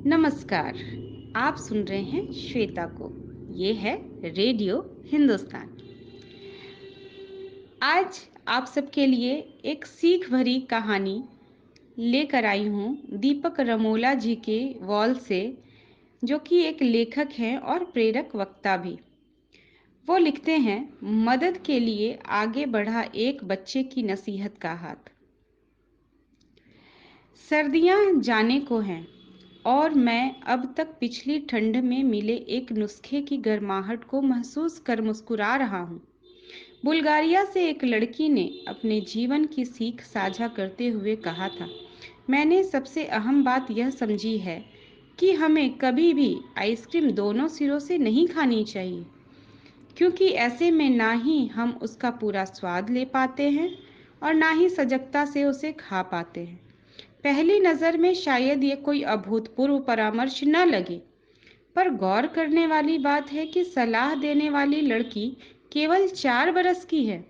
नमस्कार। आप सुन रहे हैं श्वेता को। ये है रेडियो हिंदुस्तान। आज आप सबके लिए एक सीख भरी कहानी लेकर आई हूँ दीपक रमोला जी के वॉल से, जो कि एक लेखक हैं और प्रेरक वक्ता भी। वो लिखते हैं, मदद के लिए आगे बढ़ा एक बच्चे की नसीहत का हाथ। सर्दियाँ जाने को हैं और मैं अब तक पिछली ठंड में मिले एक नुस्खे की गर्माहट को महसूस कर मुस्कुरा रहा हूँ। बुल्गारिया से एक लड़की ने अपने जीवन की सीख साझा करते हुए कहा था, मैंने सबसे अहम बात यह समझी है कि हमें कभी भी आइसक्रीम दोनों सिरों से नहीं खानी चाहिए, क्योंकि ऐसे में ना ही हम उसका पूरा स्वाद ले पाते हैं और ना ही सजगता से उसे खा पाते हैं। पहली नज़र में शायद ये कोई अभूतपूर्व परामर्श न लगे, पर गौर करने वाली बात है कि सलाह देने वाली लड़की केवल 4 बरस की है।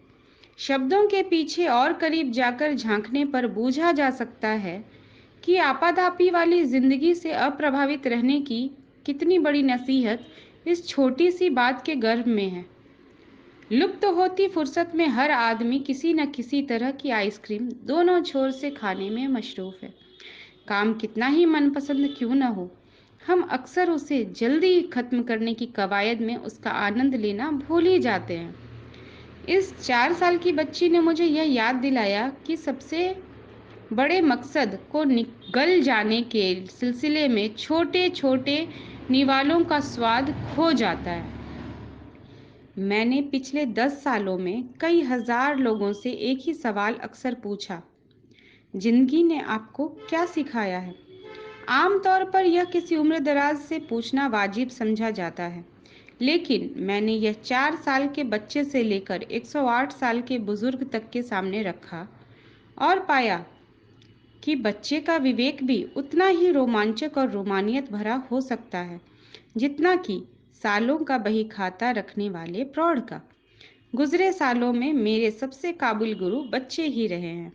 शब्दों के पीछे और करीब जाकर झांकने पर बूझा जा सकता है कि आपाधापी वाली जिंदगी से अप्रभावित रहने की कितनी बड़ी नसीहत इस छोटी सी बात के गर्भ में है। लुप्त होती फुर्सत में हर आदमी किसी न किसी तरह की आइसक्रीम दोनों छोर से खाने में मशरूफ है। काम कितना ही मनपसंद क्यों न हो, हम अक्सर उसे जल्दी खत्म करने की कवायद में उसका आनंद लेना भूल ही जाते हैं। इस 4 साल की बच्ची ने मुझे यह याद दिलाया कि सबसे बड़े मकसद को निगल जाने के सिलसिले में छोटे छोटे निवालों का स्वाद खो जाता है। मैंने पिछले 10 सालों में कई हजार लोगों से एक ही सवाल अक्सर पूछा, जिंदगी ने आपको क्या सिखाया है? आमतौर पर यह किसी उम्र दराज से पूछना वाजिब समझा जाता है, लेकिन मैंने यह 4 साल के बच्चे से लेकर 108 साल के बुजुर्ग तक के सामने रखा और पाया कि बच्चे का विवेक भी उतना ही रोमांचक और रोमानियत भरा हो सकता है जितना कि सालों का बही खाता रखने वाले प्रौढ़ का। गुजरे सालों में मेरे सबसे काबिल गुरु बच्चे ही रहे हैं।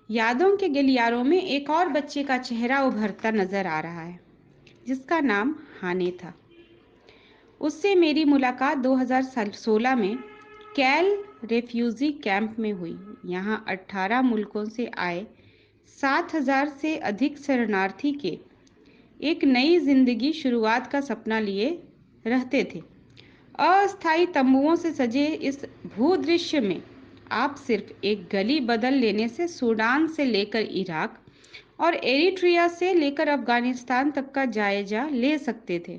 यादों के गलियारों में एक और बच्चे का चेहरा उभरता नजर आ रहा है, जिसका नाम हाने था। उससे मेरी मुलाकात 2016 में कैल रेफ्यूजी कैंप में हुई। यहाँ 18 मुल्कों से आए 7,000 से अधिक शरणार्थी के एक नई जिंदगी शुरुआत का सपना लिए रहते थे। अस्थायी तंबुओं से सजे इस भूदृश्य में आप सिर्फ एक गली बदल लेने से सूडान से लेकर इराक और एरिट्रिया से लेकर अफगानिस्तान तक का जायजा ले सकते थे।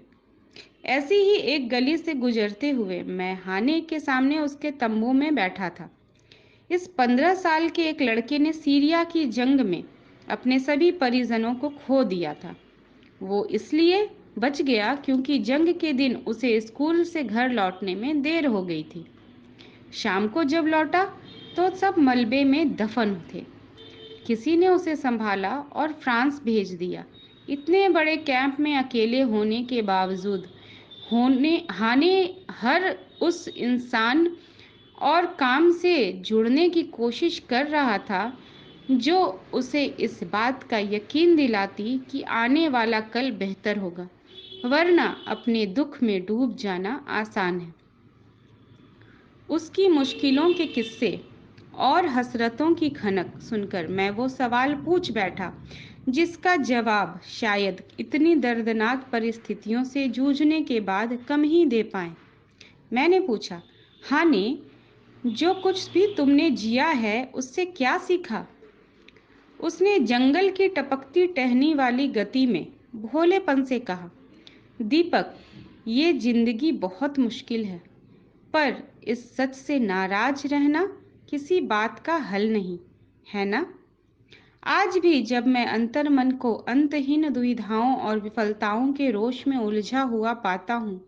ऐसी ही एक गली से गुजरते हुए मैं हाने के सामने उसके तंबू में बैठा था। इस 15 साल के एक लड़के ने सीरिया की जंग में अपने सभी परिजनों को खो दिया था। वो इसलिए बच गया क्योंकि जंग के दिन उसे स्कूल से घर लौटने में देर हो गई थी। शाम को जब लौटा तो सब मलबे में दफन थे। किसी ने उसे संभाला और फ्रांस भेज दिया। इतने बड़े कैंप में अकेले होने के बावजूद होने हाने हर उस इंसान और काम से जुड़ने की कोशिश कर रहा था जो उसे इस बात का यकीन दिलाती कि आने वाला कल बेहतर होगा, वरना अपने दुख में डूब जाना आसान है। उसकी मुश्किलों के किस्से और हसरतों की खनक सुनकर मैं वो सवाल पूछ बैठा जिसका जवाब शायद इतनी दर्दनाक परिस्थितियों से जूझने के बाद कम ही दे पाए। मैंने पूछा, हाँ ने, जो कुछ भी तुमने जिया है उससे क्या सीखा? उसने जंगल की टपकती टहनी वाली गति में भोलेपन से कहा, दीपक, ये जिंदगी बहुत मुश्किल है, पर इस सच से नाराज रहना किसी बात का हल नहीं है ना। आज भी जब मैं अंतर्मन को अंतहीन दुविधाओं और विफलताओं के रोष में उलझा हुआ पाता हूँ,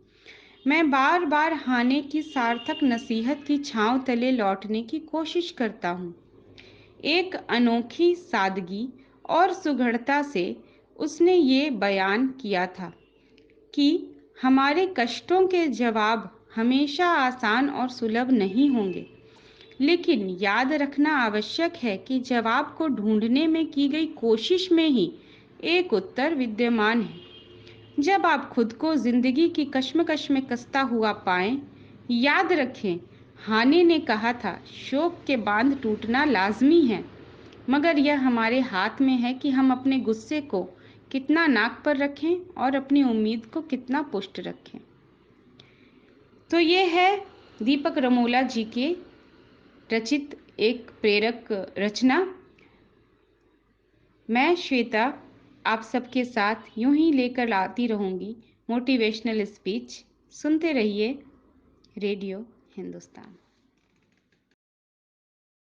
मैं बार बार हाने की सार्थक नसीहत की छांव तले लौटने की कोशिश करता हूँ। एक अनोखी सादगी और सुघड़ता से उसने ये बयान किया था कि हमारे कष्टों के जवाब हमेशा आसान और सुलभ नहीं होंगे, लेकिन याद रखना आवश्यक है कि जवाब को ढूंढने में की गई कोशिश में ही एक उत्तर विद्यमान है। जब आप खुद को जिंदगी की कश्मकश में कसता हुआ पाएं, याद रखें, हानि ने कहा था, शोक के बांध टूटना लाजमी है, मगर यह हमारे हाथ में है कि हम अपने गुस्से को कितना नाक पर रखें और अपनी उम्मीद को कितना पुष्ट रखें। तो ये है दीपक रमोला जी के रचित एक प्रेरक रचना। मैं श्वेता आप सबके साथ यूं ही लेकर आती रहूंगी मोटिवेशनल स्पीच। सुनते रहिए रेडियो हिंदुस्तान।